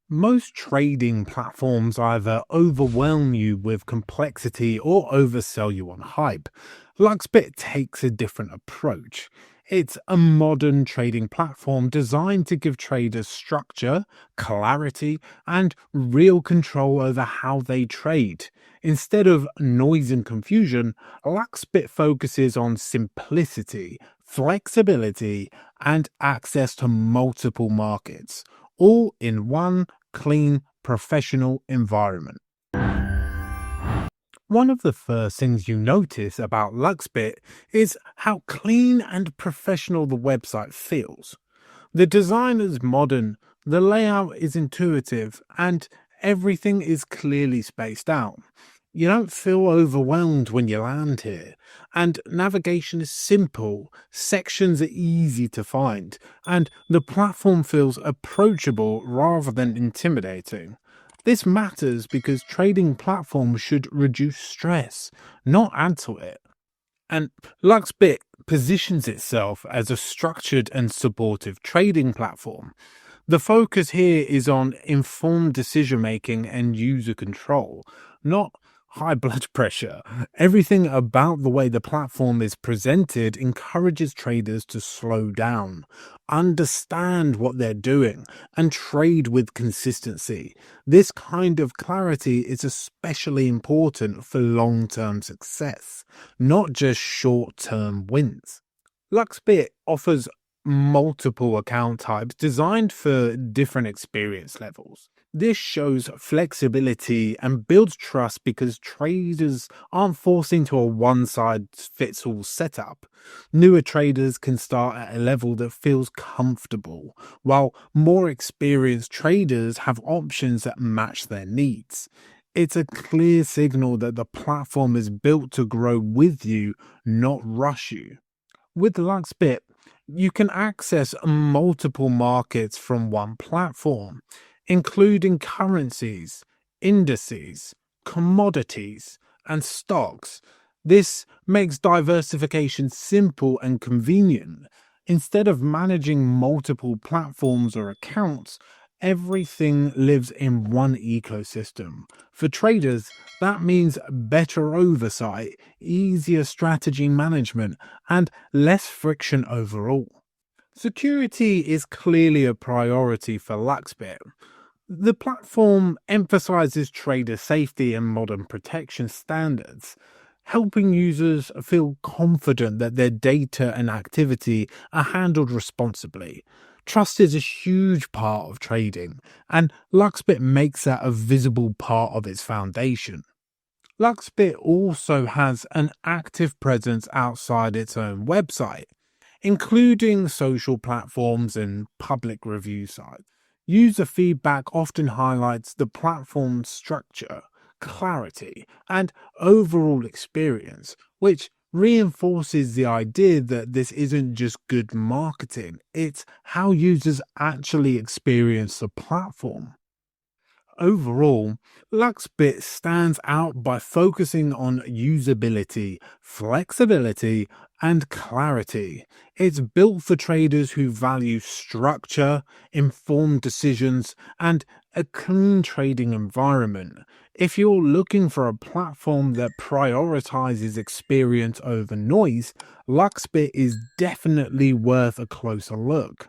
Most trading platforms either overwhelm you with complexity or oversell you on hype. Luxbit takes a different approach. It's a modern trading platform designed to give traders structure, clarity, and real control over how they trade. Instead of noise and confusion, Luxbit focuses on simplicity, flexibility, and access to multiple markets, all in one clean, professional environment. One of the first things you notice about Luxbit is how clean and professional the website feels. The design is modern, the layout is intuitive, and everything is clearly spaced out. You don't feel overwhelmed when you land here, and navigation is simple, sections are easy to find, and the platform feels approachable rather than intimidating. This matters because trading platforms should reduce stress, not add to it. And Luxbit positions itself as a structured and supportive trading platform. The focus here is on informed decision making and user control, not high blood pressure. Everything about the way the platform is presented encourages traders to slow down, understand what they're doing, and trade with consistency. This kind of clarity is especially important for long term success, not just short term wins. Luxbit offers multiple account types designed for different experience levels. This shows flexibility and builds trust because traders aren't forced into a one size fits all setup. Newer traders can start at a level that feels comfortable, while more experienced traders have options that match their needs. It's a clear signal that the platform is built to grow with you, not rush you. With Luxbit, you can access multiple markets from one platform, including currencies, indices, commodities, and stocks. This makes diversification simple and convenient. Instead of managing multiple platforms or accounts, everything lives in one ecosystem. For traders, that means better oversight, easier strategy management, and less friction overall. Security is clearly a priority for Luxbit. The platform emphasizes trader safety and modern protection standards, helping users feel confident that their data and activity are handled responsibly. Trust is a huge part of trading, and Luxbit makes that a visible part of its foundation. Luxbit also has an active presence outside its own website, including social platforms and public review sites. User feedback often highlights the platform's structure, clarity, and overall experience, which reinforces the idea that this isn't just good marketing, it's how users actually experience the platform. Overall, Luxbit stands out by focusing on usability, flexibility, and clarity. It's built for traders who value structure, informed decisions, and a clean trading environment. If you're looking for a platform that prioritizes experience over noise, Luxbit is definitely worth a closer look.